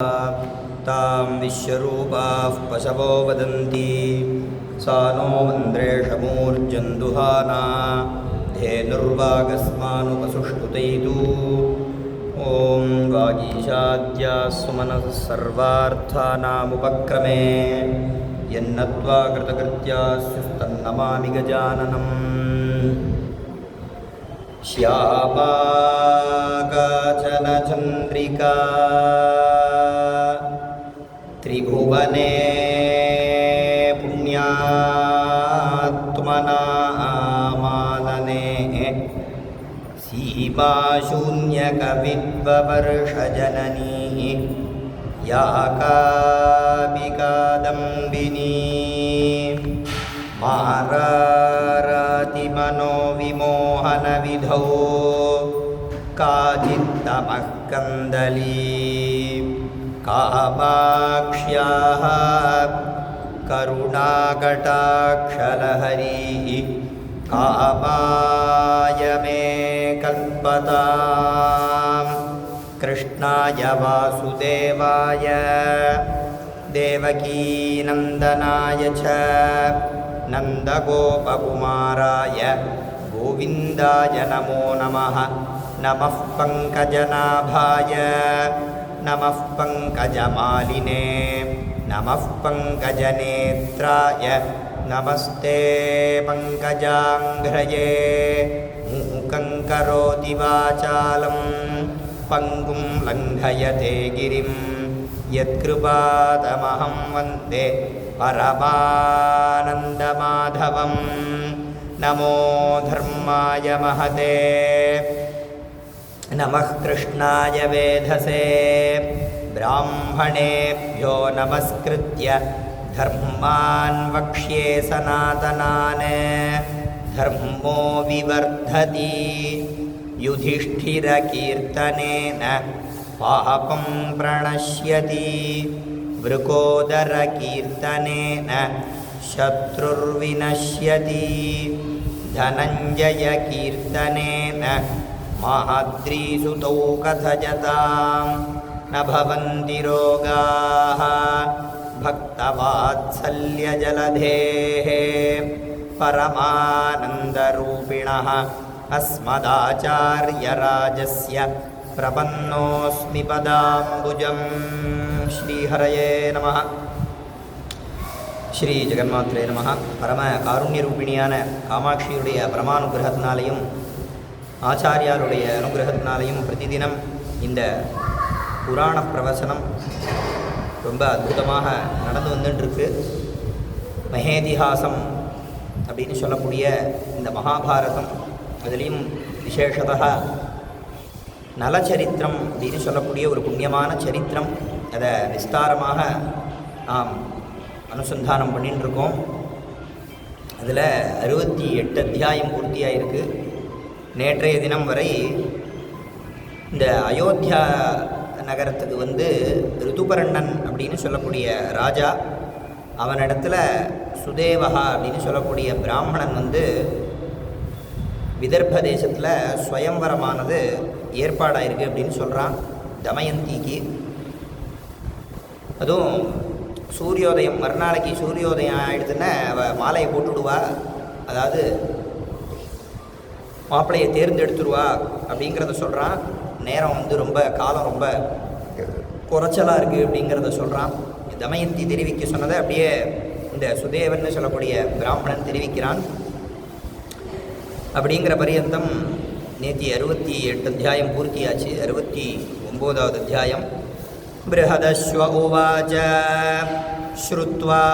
तां विश्वरूपाः पशवो वदन्ति सा नो मन्द्रेशमूर्जन्दुहाना धेनुर्वागस्मानुपसुष्टुतैतु ॐ वागीशाद्याः सुमनः सर्वार्थानामुपक्रमे यन्नत्वा कृतकृत्यास्युस्तन्नमामि गजाननम् श्यामा काचन चन्द्रिका त्रिभुवने पुण्यात्मनामानने सीमाशून्यकविद्ववर्षजननी या कापि कादम्बिनी मारारातिमनोविमोहनविधौ काचित्तमः कन्दली कामाक्ष्याः करुणाकटाक्षलहरी कामाय मे कल्पतां कृष्णाय वासुदेवाय देवकीनन्दनाय च नन्दगोपकुमाराय गोविन्दाय नमो नमः नमः पङ्कजनाभाय नमः पङ्कजमालिने नमः पङ्कजनेत्राय नमस्ते पङ्कजाङ्घ्रये मूकं करोति वाचालं पङ्गुं लङ्घयते गिरिं यत्कृपातमहं वन्दे परमानन्दमाधवं नमो धर्माय महते नमः कृष्णाय वेधसे ब्राह्मणेभ्यो नमस्कृत्य धर्मान् वक्ष्ये सनातनान् धर्मो विवर्धति युधिष्ठिरकीर्तनेन पापं प्रणश्यति वृकोदरकीर्तनेन शत्रुर्विनश्यति धनञ्जयकीर्तनेन माद्रीसुतौ कथयतां न भवन्ति रोगाः भक्तवात्सल्यजलधेः परमानन्दरूपिणः अस्मदाचार्यराजस्य प्रपन्नोऽस्मि पदाम्बुजं श्रीहरये नमः ஸ்ரீ ஜெகன்மாத்ரே நமஹ. பரம காருண்யரூபிணியான காமாட்சியுடைய பரமானுகிரகத்தினாலையும் ஆச்சாரியாருடைய அனுகிரகத்தினாலையும் பிரதிதினம் இந்த புராண பிரவசனம் ரொம்ப அற்புதமாக நடந்து வந்துட்டுருக்கு. மகேதிஹாசம் அப்படின்னு சொல்லக்கூடிய இந்த மகாபாரதம், அதுலேயும் விசேஷதா நலச்சரித்திரம் அப்படின்னு சொல்லக்கூடிய ஒரு புண்ணியமான சரித்திரம், அதை விஸ்தாரமாக நாம் அனுசந்தானம் பண்ணிட்டுருக்கோம். அதில் 68 அத்தியாயம் பூர்த்தியாயிருக்கு. நேற்றைய தினம் வரை இந்த அயோத்தியா நகரத்துக்கு ரிதுபர்ணன் அப்படின்னு சொல்லக்கூடிய ராஜா, அவனிடத்துல சுதேவகா அப்படின்னு சொல்லக்கூடிய பிராமணன் விதர்ப்ப தேசத்தில் ஸ்வயம்வரமானது ஏற்பாடாயிருக்கு அப்படின்னு சொல்கிறான் தமயந்திக்கு. அதுவும் சூரியோதயம், மறுநாளைக்கு சூரியோதயம் ஆகிடுதுன்னா அவள் மாலையை போட்டுவிடுவா, அதாவது மாப்பிள்ளையை தேர்ந்தெடுத்துருவா அப்படிங்கிறத சொல்கிறான். நேரம் ரொம்ப காலம் ரொம்ப குறைச்சலாக இருக்குது அப்படிங்கிறத சொல்கிறான். தமயந்தி தெரிவிக்க சொன்னதை அப்படியே இந்த சுதேவன் சொல்லக்கூடிய பிராமணன் தெரிவிக்கிறான். அப்படிங்கிற பரியந்தம் நேற்று 68 அத்தியாயம் பூர்த்தியாச்சு. 69வது அத்தியாயம். बृहदश्व उवाच श्रुत्वा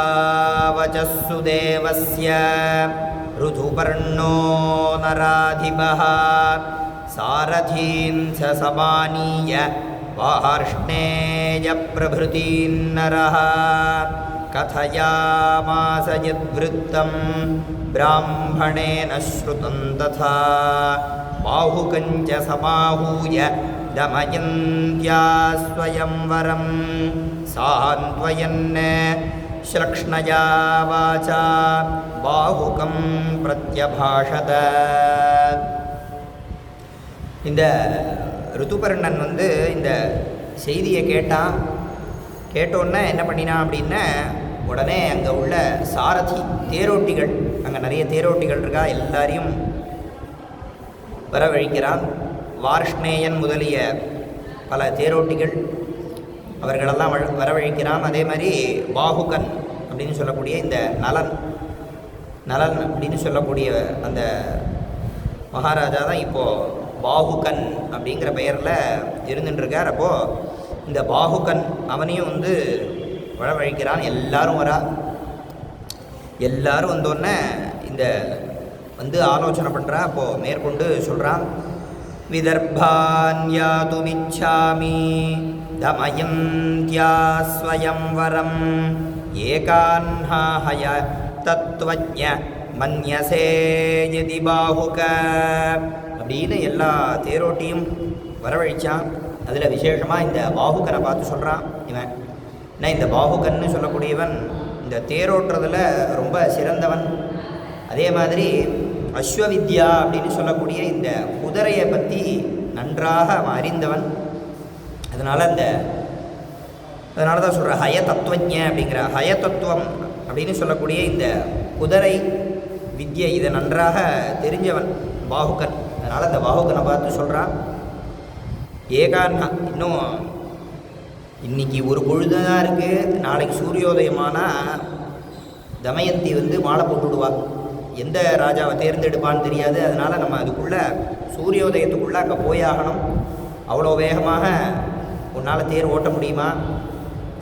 वचः सुदेवस्य ऋतुपर्णो नराधिपः सारथीं स समानीय वार्ष्णेयप्रभृतीन्नरः कथयामास यद्वृत्तं ब्राह्मणेन श्रुतं तथा बाहुकञ्च समाहूय दमयन्त्या स्वयंवरं सान्त्वयन् श्लक्ष्णया वाचा बाहुकं प्रत्यभाषत. இந்த ரிதுபர்ணன் இந்த செய்தியை கேட்டான். கேட்டோன்னே என்ன பண்ணினான் அப்படின்னா, உடனே அங்கே உள்ள சாரதி தேரோட்டிகள், அங்கே நிறைய தேரோட்டிகள் இருக்கா, எல்லாரையும் வரவழைக்கிறான். வார்ஷ்ணேயன் முதலிய பல தேரோட்டிகள் அவர்களெல்லாம் வரவழைக்கிறான். அதே மாதிரி பாகுகன் அப்படின்னு சொல்லக்கூடிய இந்த நலன் அப்படின்னு சொல்லக்கூடிய அந்த மகாராஜா தான் இப்போது பாகுகன் அப்படிங்கிற பெயரில் இருந்துட்டுருக்கார். அப்போது இந்த பாகுகன் அவனையும் வந்து வரவழைக்கிறான். எல்லாரும் எல்லாரும் வந்தோடனே இந்த வந்து ஆலோசனை பண்ணுறா. அப்போது மேற்கொண்டு சொல்கிறான், விதர்பான்யாதுமிச்சாமி தமயந்த்யா ஸ்வயம்வரம் ஏகான்ஹாஹய தத்வஜ்ஞ மன்யசே யதி பாஹுக அப்படின்னு எல்லா தேரோட்டியும் வரவழைச்சான். அதில் விசேஷமாக இந்த பாஹுகனை பார்த்து சொல்கிறான் இவன். ஏன்னா இந்த பாஹுகன்னு சொல்லக்கூடியவன் இந்த தேரோட்டுறதில் ரொம்ப சிறந்தவன். அதே மாதிரி அஸ்வவித்யா அப்படின்னு சொல்லக்கூடிய இந்த குதிரையை பற்றி நன்றாக அவன் அறிந்தவன். அதனால தான் சொல்கிற ஹய தத்துவஜ அப்படிங்கிற ஹய தத்துவம் அப்படின்னு சொல்லக்கூடிய இந்த குதிரை வித்யை இதை நன்றாக தெரிஞ்சவன் பாஹுகன். அதனால் இந்த பாஹுகனை பார்த்து சொல்கிறான், ஏகான்னா இன்னும் இன்றைக்கி ஒரு பொழுது தான் இருக்குது, நாளைக்கு சூரியோதயமானால் தமயந்தி வந்து மாலை போட்டுவிடுவா. எந்த ராஜாவை தேர்ந்தெடுப்பான்னு தெரியாது. அதனால் நம்ம அதுக்குள்ளே சூரியோதயத்துக்குள்ளே அங்கே போயாகணும். அவ்வளோ வேகமாக உன்னால் தேர் ஓட்ட முடியுமா?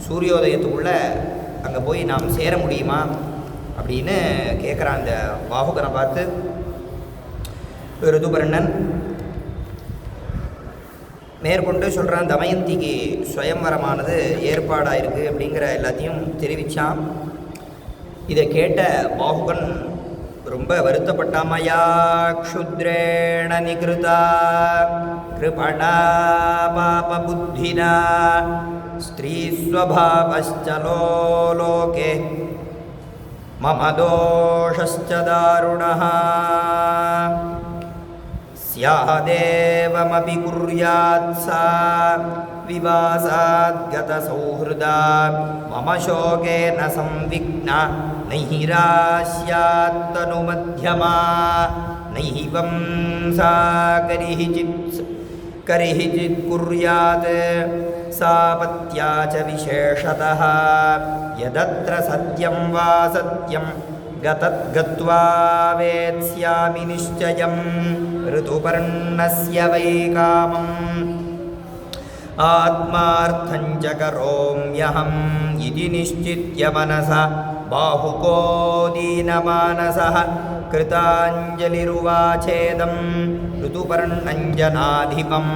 சூரியோதயத்துக்குள்ளே அங்கே போய் நாம் சேர முடியுமா அப்படின்னு கேட்குறான் இந்த பாஹுகனை பார்த்து. ரிதுபர்ணன் மேற்கொண்டு சொல்கிறான், தமயந்திக்கு சுயம்வரமானது ஏற்பாடாக இருக்குது அப்படிங்கிற எல்லாத்தையும் தெரிவித்தான். இதை கேட்ட பாஹுகன் ரொம்ப வருத்தப்பட்டாமயா க்ஷுத்ரேண நிகிருதா கிருபணா பாப புத்தினா ஸ்திரீஸ்வபாவஸ்சலோ லோகே மம தோஷஸ்ச தாருணः ஸ்யாதேவமபி குர்யாத் சா விவாசாத் கத சௌஹ்ருதா மம சோகேன சம்விக்னா நைராஸ்யாத் தனுமத்யமா நைவம் சா கரிஹிச்சித் குர்யாத் சாபத்யா ச விசேஷதः யதத்ர சத்யம் வா சத்யம் கத்வா வேத்ஸ்யாமி நிச்சயம் ரிதுபர்ணஸ்ய வை காமம் ஆத்மார்த்தஞ்ச கரோம்யஹம் இதி நிஷ்சித்ய மனசா பாஹுகோ தீனமானசः கிருதாஞ்சலிருவாச்சேதம் ரிதுபர்ணஞ்சனாதிபம்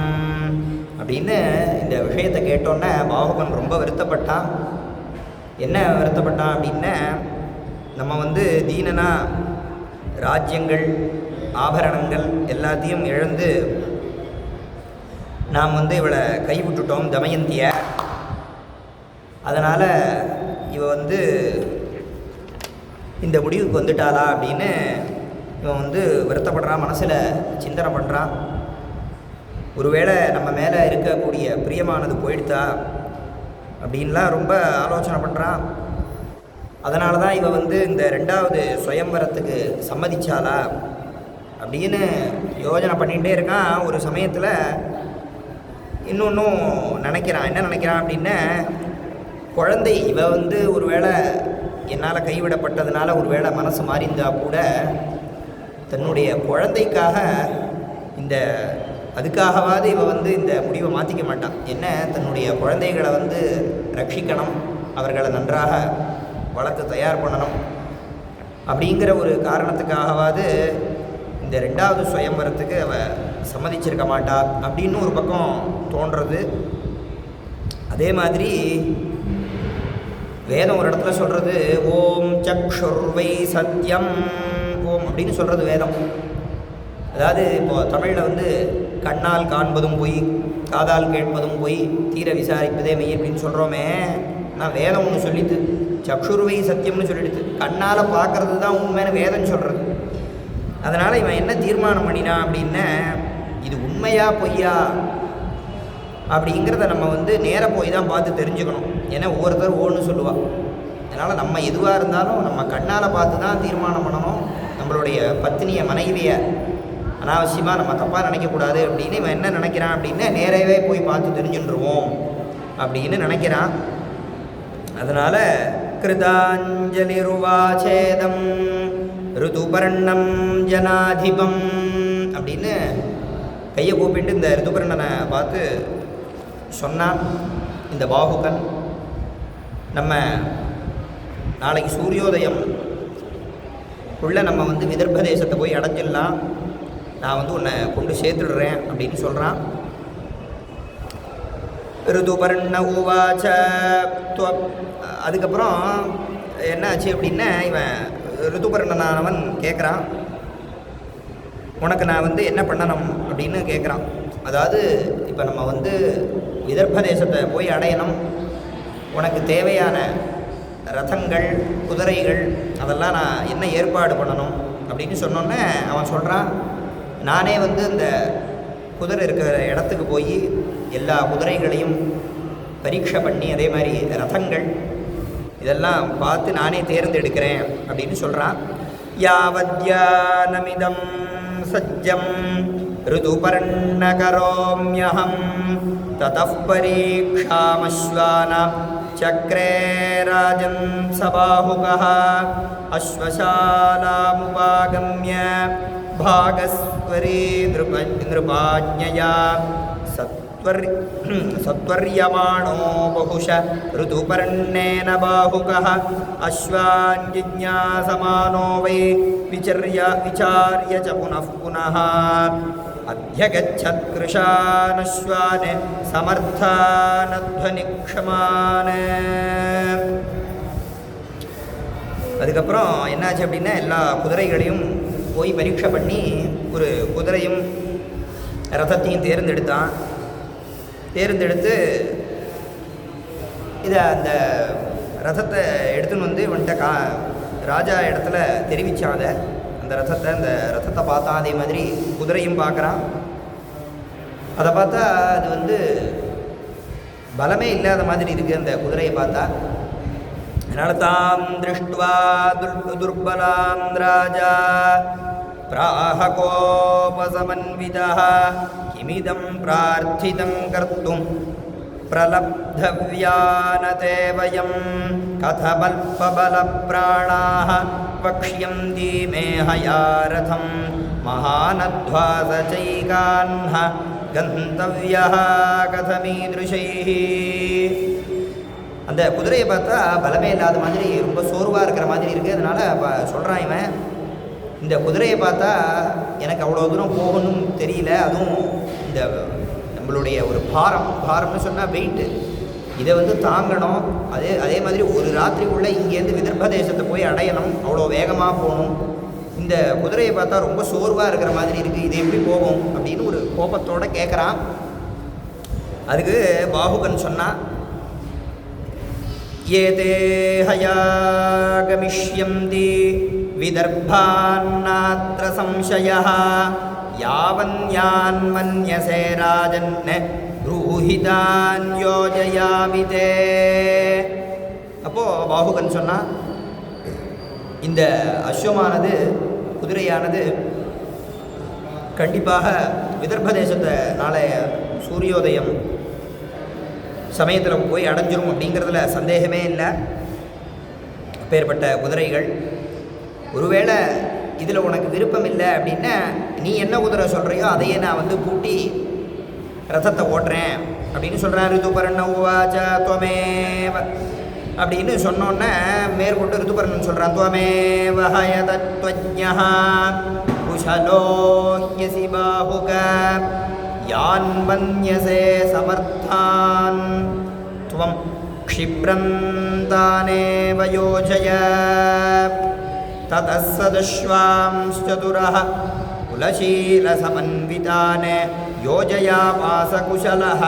அப்படின்னு இந்த விஷயத்தை கேட்டோன்னே பாஹுகன் ரொம்ப வருத்தப்பட்டான். என்ன வருத்தப்பட்டான் அப்படின்னா, நம்ம வந்து தீனனா ராஜ்யங்கள் ஆபரணங்கள் எல்லாத்தையும் இழந்து நாம் வந்து இவளை கைவிட்டுட்டோம் தமயந்தியை. அதனால் இவ வந்து இந்த முடிவுக்கு வந்துட்டாளா அப்படின்னு இவன் வந்து வருத்தப்படுறான், மனசில் சிந்தனை பண்ணுறான். ஒருவேளை நம்ம மேலே இருக்கக்கூடிய பிரியமானது போயிடுதா அப்படின்லாம் ரொம்ப ஆலோசனை பண்ணுறான். அதனால தான் இவன் வந்து இந்த 2வது சுயம்வரத்துக்கு சம்மதிச்சாளா அப்படின்னு யோஜனை பண்ணிகிட்டே இருக்கான். ஒரு சமயத்தில் இன்னொன்றும் நினைக்கிறான். என்ன நினைக்கிறான் அப்படின்னா, குழந்தை இவ வந்து ஒருவேளை என்னால் கைவிடப்பட்டதுனால ஒருவேளை மனசு மாறிந்தா கூட தன்னுடைய குழந்தைக்காக அதுக்காகவாது இவ வந்து இந்த முடிவை மாற்றிக்க மாட்டான். என்ன, தன்னுடைய குழந்தைகளை வந்து ரட்சிக்கணும், அவர்களை நன்றாக வளர்த்து தயார் பண்ணணும் அப்படிங்கிற ஒரு காரணத்துக்காகவாது இந்த 2வது சுயம்வரத்துக்கு அவ சம்மதிச்சிருக்க மாட்டா அப்படின்னு ஒரு பக்கம் தோன்றது. அதே மாதிரி வேதம் ஒரு இடத்துல சொல்கிறது, ஓம் சக்ஷுர்வை சத்யம் ஓம் அப்படின்னு சொல்கிறது வேதம். அதாவது இப்போது தமிழில் வந்து கண்ணால் காண்பதும் பொய், காதால் கேட்பதும் பொய், தீர விசாரிப்பதே மெய் அப்படின்னு சொல்கிறோமே. ஆனால் வேதம் ஒன்று சொல்லித்து, சக்ஷுர்வை சத்தியம்னு சொல்லிடுது. கண்ணால் பார்க்கறது தான் உண்மையான வேதம் சொல்கிறது. அதனால் இவன் என்ன தீர்மானம் பண்ணினான் அப்படின்னா, இது உண்மையா பொய்யா அப்படிங்கிறத நம்ம வந்து நேராக போய் தான் பார்த்து தெரிஞ்சுக்கணும். ஏன்னா ஒவ்வொருத்தரும் ஒவ்வொன்று சொல்லுவாள். அதனால் நம்ம எதுவாக இருந்தாலும் நம்ம கண்ணால் பார்த்து தான் தீர்மானம் பண்ணணும். நம்மளுடைய பத்தினியை மனைவியை அனாவசியமாக நம்ம தப்பாக நினைக்கக்கூடாது அப்படின்னு இவன் என்ன நினைக்கிறான் அப்படின்னா நேரவே போய் பார்த்து தெரிஞ்சுட்டுருவோம் அப்படின்னு நினைக்கிறான். அதனால் கிருதாஞ்சலிருவாச்சேதம் ருதுபர்ணம் ஜனாதிபம் அப்படின்னு கையை கூப்பிட்டு இந்த ரிதுபர்ணனை பார்த்து சொன்னான் இந்த பாகுகன். நம்ம நாளைக்கு சூரியோதயம் உள்ள நம்ம வந்து விதர்ப தேசத்தை போய் அடைஞ்சிடலாம், நான் வந்து உன்னை கொண்டு சேர்த்துடுறேன் அப்படின்னு சொல்கிறான். ரிதுபர்ண உவாச்ச. அதுக்கப்புறம் என்ன ஆச்சு அப்படின்னா இவன் ரிதுபர்ணனானவன் கேட்குறான், உனக்கு நான் வந்து என்ன பண்ணணும் அப்படின்னு கேட்குறான். அதாவது இப்போ நம்ம வந்து விதர்ப தேசத்தை போய் அடையணும், உனக்கு தேவையான ரதங்கள் குதிரைகள் அதெல்லாம் நான் என்ன ஏற்பாடு பண்ணணும் அப்படின்னு சொன்னோன்னே அவன் சொல்கிறான், நானே வந்து இந்த குதிரை இருக்கிற இடத்துக்கு போய் எல்லா குதிரைகளையும் பரீட்சை பண்ணி அதே மாதிரி ரதங்கள் இதெல்லாம் பார்த்து நானே தேர்ந்தெடுக்கிறேன் அப்படின்னு சொல்கிறான். யாவத்யானமிதம் சஜ்ஜம் ருதுபர்ணகரோம்யஹம் ததஃ பரீக்ஷாமஸ்வான சக்ரே ராஜன் சபாஹுகः அஸ்வசாலாமுபாகம்ய பாகஸ்வரீ நிருபாஜ்ஞயா சத்வர்யமாணோ பகுஷ ருதுபர்ணேன பாஹுகः அஸ்வான் ஜிஜ்ஞாசமானோ வை விசார்ய ச புனః புனः அத்யகச்சத் கிருஷானஸ்வான் சமர்த்தானத்வனிக்ஷமான. அதுக்கப்புறம் என்னாச்சு அப்படின்னா எல்லா குதிரைகளையும் போய் பரீட்சை பண்ணி ஒரு குதிரையும் ரதத்தையும் தேர்ந்தெடுத்து இதை அந்த ரதத்தை எடுத்துன்னு வந்து வந்துட்ட ராஜா இடத்துல தெரிவித்தாத அந்த ரதத்தை பார்த்தா அதே மாதிரி குதிரையும் பார்க்குறான். அதை பார்த்தா அது வந்து பலமே இல்லாத மாதிரி இருக்குது அந்த குதிரையை பார்த்தா. அதனால் தாம் திருஷ்டுவா துர்பலாம் ராஜா பிராஹகோபசமன்விதः கிமிதம் பிரார்த்திதம் கர்த்தும் பிரலப்தவ்யானதே வயம் கதபல்பபலப்ராணாः வக்ஷ்யந்தி மே ஹயாரதம் மகானத்வாசைகான்ஹ கந்தவ்யः கதமீதృశைः. அந்த குதிரையை பார்த்தா பலமே இல்லாத மாதிரி ரொம்ப சோர்வாக இருக்கிற மாதிரி இருக்குது. அதனால் சொல்கிறான் இவன், இந்த குதிரையை பார்த்தா எனக்கு அவ்வளோ தூரம் போகணும்னு தெரியல. அதுவும் இந்த நம்மளுடைய ஒரு பாரம்னு சொன்னால் வெயிட்டு, இதை வந்து தாங்கணும். அதே மாதிரி ஒரு ராத்திரிக்குள்ளே இங்கேருந்து விதர்ப தேசத்தை போய் அடையணும், அவ்வளோ வேகமாக போகணும். இந்த குதிரையை பார்த்தா ரொம்ப சோர்வாக இருக்கிற மாதிரி இருக்குது, இது எப்படி போகும் அப்படின்னு ஒரு கோபத்தோடு கேட்குறான். அதுக்கு பாகுகன் சொன்னான், ஏதே ஹயாகமிஷ்யந்தி விதர்பான்னாத்ர சம்சயः யாவன்யான் மன்யசே ராஜன் ப்ரூஹிதான் யோஜயாமிதே. அப்போது பாகுகன் சொன்னான், இந்த அஸ்வமானது குதிரையானது கண்டிப்பாக விதர்ப தேசத்தை நாளை சூரியோதயம் சமயத்தில் போய் அடைஞ்சிரும் அப்படிங்கிறதுல சந்தேகமே இல்லை. அப்பேற்பட்ட குதிரைகள், ஒருவேளை இதில் உனக்கு விருப்பம் இல்லை அப்படின்னா நீ என்ன குதிரை சொல்கிறியோ அதையே நான் வந்து பூட்டி ரதத்தை ஓட்டுறேன் அப்படின்னு சொல்கிறேன். ரிதுபர்ண உவாச்ச துவமேவ அப்படின்னு சொன்னோன்னே மேற்கொண்டு ரிதுபர்ணன் சொல்கிறான், துவமேவ ஹயதத்வஜ்ஞः குஷலோ யசி பாஹுக யான் மன்யசே சமர்த்தான் துவம் க்ஷிப்ரம் தானேவ யோஜய ததः சதுஷ்வாம்ஸ்சதுரः குலசீலசமன்விதானே யோஜயாமாசகுஷலः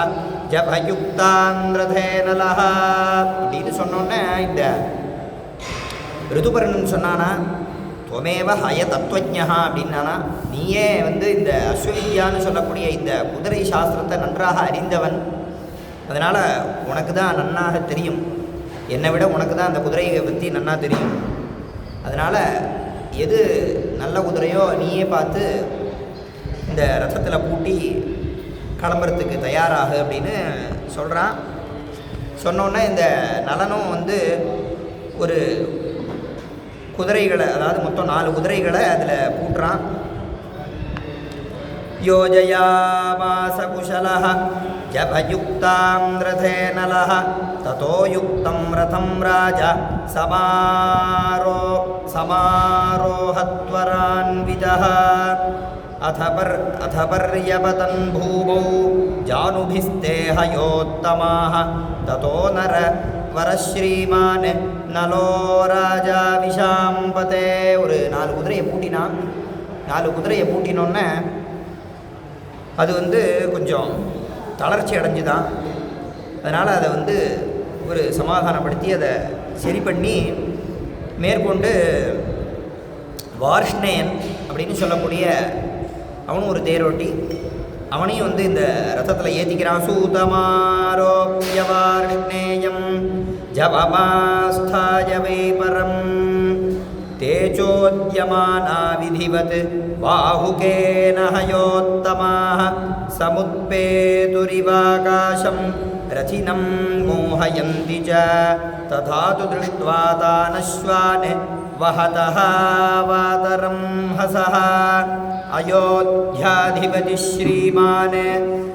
ஜபயுக்தாந்திரதேனலஹ அப்படின்னு சொன்னோன்னே இந்த ரிதுபர்ணன் சொன்னானா, துவமேவ ஹய தத்துவஜ்ஞா அப்படின்னானா, நீயே வந்து இந்த அஸ்வவித்யான்னு சொல்லக்கூடிய இந்த குதிரை சாஸ்திரத்தை நன்றாக அறிந்தவன், அதனால் உனக்கு தான் நன்னாக தெரியும், என்னை விட உனக்கு தான் அந்த குதிரையை பற்றி நன்னா தெரியும். அதனால் எது நல்ல குதிரையோ நீயே பார்த்து இந்த ரதத்தில் பூட்டி கிளம்புறதுக்கு தயாராகு அப்படின்னு சொல்கிறான். சொன்னோன்னே இந்த நலனும் ஒரு குதிரைகளை, அதாவது மொத்தம் 4 குதிரைகளை அதில் பூட்டுறான். யோஜயாமாச குஷலஹ ஜபயுக்தாம் ரதேன லஹ ததோ யுக்தம் ரதம் ராஜ சமாரோஹத்வரான்விதஹ அத பர்யபதன் பூமௌ ஜானுபிஸ்தேஹயோத்தமாஹ ததோ நர வரஸ்ரீமான் நலோ ராஜா விஷாம்பதே. ஒரு 4 குதிரையை பூட்டினான். 4 குதிரையை பூட்டினோன்னே அது கொஞ்சம் தளர்ச்சி அடைஞ்சுதான். அதனால் அதை ஒரு சமாதானப்படுத்தி அதை சரி பண்ணி மேற்கொண்டு வார்ஷ்ணேயன் அப்படின்னு சொல்லக்கூடிய அவனும் ஒரு தேரோட்டி, அவனையும் இந்த ரதத்தில் ஏற்றிக்கிறான். சூதமாரோப்ய வார்ஷ்ணேயம் ஜவமாஸ்தாய வைபரம் தேஜோத்யமானா விதிவத் பாஹுகேன ஹயோத்தமாஹ சமுத்பேதுரிவாகாசம் ரதினம் மோஹயந்தி ச ததா து திருஷ்ட்வா தானஸ்வான் வஹதஹ வாதரம் ஹசஹ அயோத்யாதிபதி ஸ்ரீமான்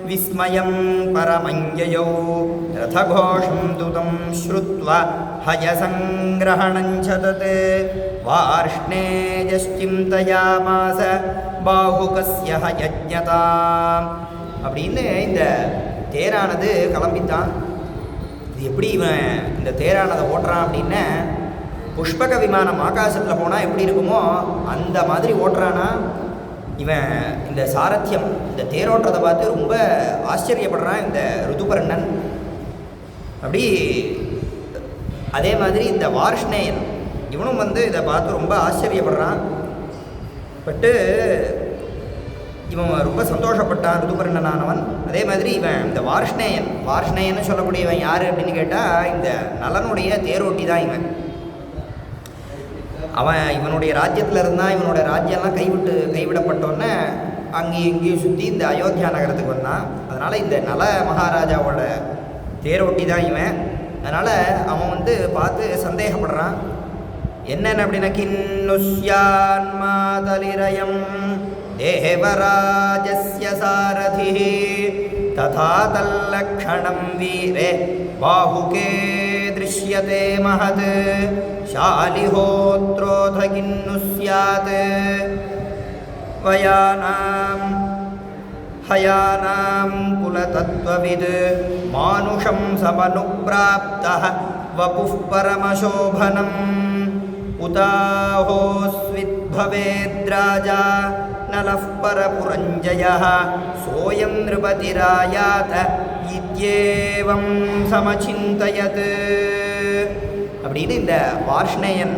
விஸ்மயம் பரமஞ்சயோ ரதகோஷம் துதம் ஸ்ருத்வா ஹயசங்கிரஹணஞ்ச தத் வார்ஷ்ணேயச்சிந்தயாமாச பாஹுகஸ்ய ஹயஜ்ஞதாம் அப்படின்னு இந்த தேரானது கிளம்பித்தான். இது எப்படி இவன் இந்த தேரானதை ஓட்டுறான் அப்படின்னா, புஷ்பக விமானம் ஆகாசத்தில் போனால் எப்படி இருக்குமோ அந்த மாதிரி ஓட்டுறானா இவன். இந்த சாரத்தியம், இந்த தேரோட்டுறதை பார்த்து ரொம்ப ஆச்சரியப்படுறான் இந்த ருதுபர்ணன். அப்படி அதே மாதிரி இந்த வார்ஷ்ணேயன் இவனும் இதை பார்த்து ரொம்ப ஆச்சரியப்படுறான். பட்டு இவன் ரொம்ப சந்தோஷப்பட்டான் ருதுபர்ணனானவன். அதே மாதிரி இவன் இந்த வார்ஷ்ணேயன்னு சொல்லக்கூடியவன் யார் அப்படின்னு கேட்டால் இந்த நலனுடைய தேரோட்டி தான் இவன். அவன் இவனுடைய ராஜ்யத்தில் இருந்தால் இவனுடைய ராஜ்யம்லாம் கைவிடப்பட்டோன்னே அங்கேயும் இங்கேயும் சுற்றி இந்த அயோத்தியா நகரத்துக்கு வந்தான். அதனால் இந்த நல மகாராஜாவோட தேரோட்டி தான் இவன். அதனால் அவன் பார்த்து சந்தேகப்படுறான். என்னென்ன அப்படின்னா, கின்னுஸ்யான் மாதலிரயம் தேவராஜஸ்ய சாரதி ததா தல்லக்ஷணம் வீரே பாஹுகே திருஷ்யதே மஹத் ஷாலிஹோத்ரோத கின்னு ஸ்யாத் வயானாம் ஹயானாம் குலதத்வவித் மானுஷம் சமனுப்ராப்தஹ வபுஃ பரமசோபனம் உதாஹோஸ்வித்பவேத்ராஜா நலஃப் பரபுரஞ்சயः சோயம் நிருபதிராயாத இத்யேவம் சமசிந்தயத் அப்படின்னு இந்த வார்ஷ்ணேயன்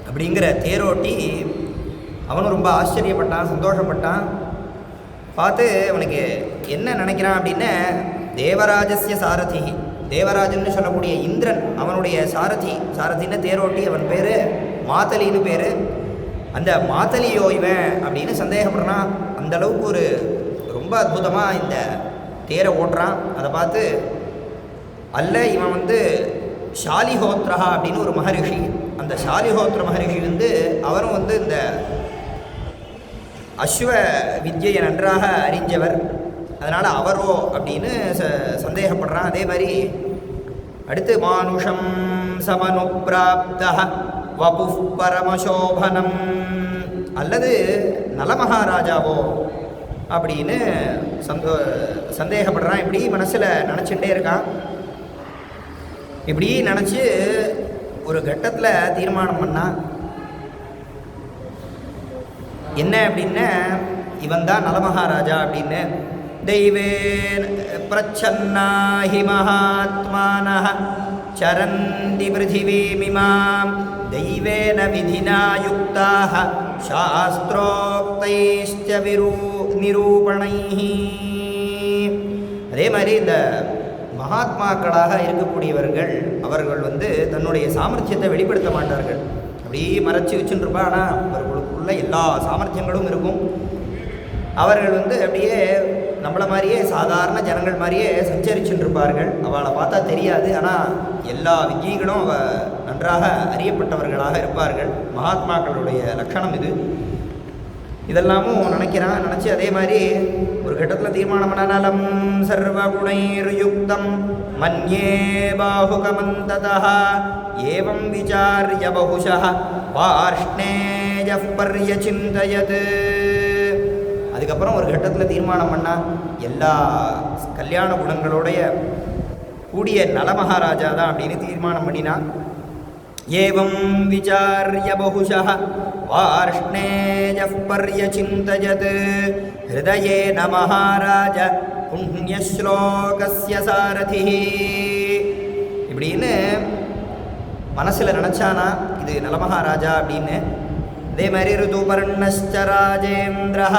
அப்படிங்கிற தேரோட்டி அவனும் ரொம்ப ஆச்சரியப்பட்டான், சந்தோஷப்பட்டான். பார்த்து அவனுக்கு என்ன நினைக்கிறான் அப்படின்னா, தேவராஜஸ்ய சாரதி, தேவராஜன்னு சொல்லக்கூடிய இந்திரன் அவனுடைய சாரதின்னு தேரோட்டி, அவன் பேர் மாத்தலின்னு பேர். அந்த மாத்தலியோ இவன் அப்படின்னு சந்தேகப்படுறான். அந்தளவுக்கு ஒரு ரொம்ப அற்புதமாக இந்த தேரை ஓட்டுறான். அதை பார்த்து அல்ல இவன் ஷாலிஹோத்ரா அப்படின்னு ஒரு மகரிஷி. அந்த ஷாலிஹோத்ர மகரிஷி அவரும் இந்த அஸ்வ வித்யை நன்றாக அறிஞ்சவர். அதனால் அவரோ அப்படின்னு சந்தேகப்படுறான். அதே மாதிரி அடுத்து மானுஷம் சமனுப்ராப்தஹ வபுஃ பரமசோபனம், அல்லது நலமகாராஜாவோ அப்படின்னு சந்தேகப்படுறான். இப்படி மனசில் நினச்சிட்டே இருக்கான். இப்படி நினச்சி ஒரு கட்டத்தில் தீர்மானம் பண்ணான். என்ன அப்படின்னா, இவன் தான் நலமகாராஜா அப்படின்னு. தெய்வேன் பிரச்சன்னாஹி மகாத்மானஹ சரந்தி பிருத்திவீமிமாம் தெய்வேன விதினா யுக்தாஹ சாஸ்திரோக்தைஸ்ச நிரூபணைஹி. அதே மாதிரி இந்த மகாத்மாக்களாக இருக்கக்கூடியவர்கள் அவர்கள் தன்னுடைய சாமர்த்தியத்தை வெளிப்படுத்த மாட்டார்கள். அப்படியே மறைச்சி வச்சுருப்பா. ஆனால் அவர்களுக்குள்ள எல்லா சாமர்த்தியங்களும் இருக்கும். அவர்கள் அப்படியே நம்மளை மாதிரியே சாதாரண ஜனங்கள் மாதிரியே சஞ்சரிச்சுருப்பார்கள். அவளை பார்த்தா தெரியாது. ஆனால் எல்லா வித்தியைகளும் நன்றாக அறியப்பட்டவர்களாக இருப்பார்கள். மகாத்மாக்களுடைய லட்சணம் இது. இதெல்லாமும் நினச்சி அதே மாதிரி ஒரு கட்டத்தில் தீர்மானம் பண்ண நலம் சர்வகுணைர் யுக்தம் மன்யே பாஹுகமந்ததா ஏவம் விசாரிய பகுஷः வார்ஷ்ணேயः பர்யசிந்தயத். அதுக்கப்புறம் ஒரு கட்டத்தில் தீர்மானம் பண்ணால் எல்லா கல்யாண குணங்களோடைய கூடிய நலமகாராஜா தான் அப்படின்னு தீர்மானம் பண்ணினா. ஏவம் விசாரிய பகுஷः வார்ஷ்ணேயः பர்யசிந்தயத் ஹிருதயேன மகாராஜ புண்ணியஸ்லோகஸ்ய சாரதிः. இப்படின்னு மனசில் நினச்சானா இது நலமகாராஜா அப்படின்னு. அதே மாதிரி ருதுபர்ணஸ்ச ராஜேந்திரः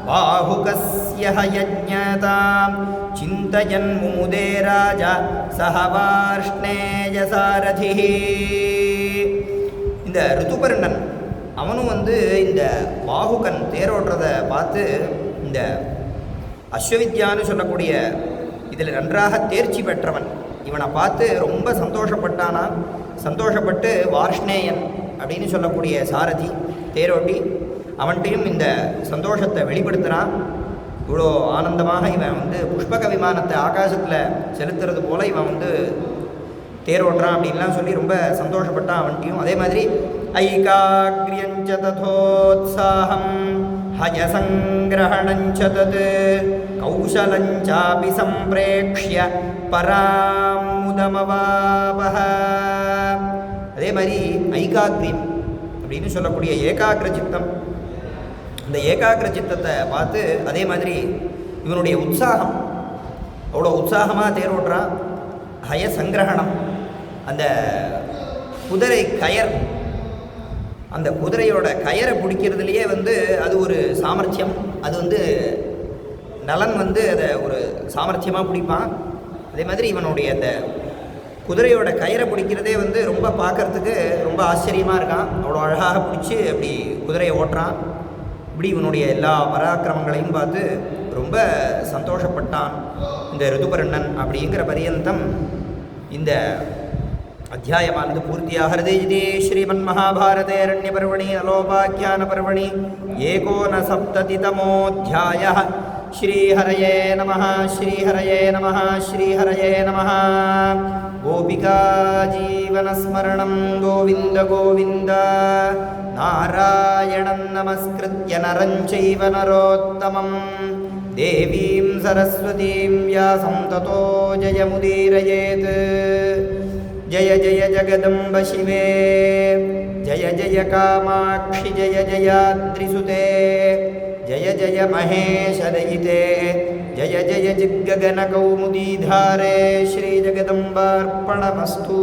பாஹுகஸ்ய யஜ்ஞதாம் சிந்தயன் முமுதே ராஜா சஹ வார்ஷ்ணேய சாரதிः. இந்த ருதுபர்ணன் அவனும் இந்த பாஹுகன் தேரோடுறதை பார்த்து இந்த அஸ்வவித்யான்னு சொல்லக்கூடிய இதில் நன்றாக தேர்ச்சி பெற்றவன் இவனை பார்த்து ரொம்ப சந்தோஷப்பட்டானா. சந்தோஷப்பட்டு வார்ஷ்ணேயன் அப்படின்னு சொல்லக்கூடிய சாரதி தேரோட்டி அவன்கிட்டையும் இந்த சந்தோஷத்தை வெளிப்படுத்துகிறான். இவ்வளோ ஆனந்தமாக இவன் புஷ்பக விமானத்தை ஆகாசத்தில் செலுத்துறது போல் இவன் தேரோடுறான் அப்படின்லாம் சொல்லி ரொம்ப சந்தோஷப்பட்டான் அவன்கிட்டையும். அதே மாதிரி ஐகாக்ரியஞ்ச ததோத்சாகம் ஹயசங்கிரஹணஞ்ச தத் கௌசலஞ்சாபி சம்பிரேக்ஷ்ய பராமுதமவாபஹ. அதே மாதிரி ஐகாக்ரியம் அப்படின்னு சொல்லக்கூடிய ஏகாகிர சித்தம். இந்த ஏகாகிர சித்தத்தை பார்த்து அதே மாதிரி இவனுடைய உற்சாகம் அவ்வளோ உற்சாகமாக தேரோடுறான். ஹய சங்கிரகணம் அந்த குதிரை கயர், அந்த குதிரையோட கயரை பிடிக்கிறதுலையே அது ஒரு சாமர்த்தியம். அது நலன் அதை ஒரு சாமர்த்தியமாக பிடிப்பான். அதே மாதிரி இவனுடைய அந்த குதிரையோட கயிறை பிடிக்கிறதே ரொம்ப பார்க்கறதுக்கு ரொம்ப ஆச்சரியமாக இருக்கான். அவ்வளோ அழகாக பிடிச்சி அப்படி குதிரையை ஓட்டுறான். இப்படி இவனுடைய எல்லா பராக்கிரமங்களையும் பார்த்து ரொம்ப சந்தோஷப்பட்டான் இந்த ருதுபர்ணன். அப்படிங்கிற பரியந்தம் இந்த அத்தியாயமானது பூர்த்தியாகிறது. இது ஸ்ரீமன் மகாபாரதே அரண்ய பர்வணி அலோபாக்கியான பர்வணி ஏகோனசப்ததிதமோऽध्यायः. श्रीहरये नमः श्रीहरये नमः श्रीहरये नमः. गोपिका जीवनस्मरणं गोविन्द गोविन्द. नारायणं नमस्कृत्य नरं चैव नरोत्तमं देवीं सरस्वतीं व्यासं ततो जयमुदीरयेत्. जय जय जगदम्ब शिवे जय जय कामाक्षि जय जयाद्रिसुते जय जय महेशदयिते जय जय जिग्गगनकौमुदीधारे. श्रीजगदम्बार्पणमस्तु.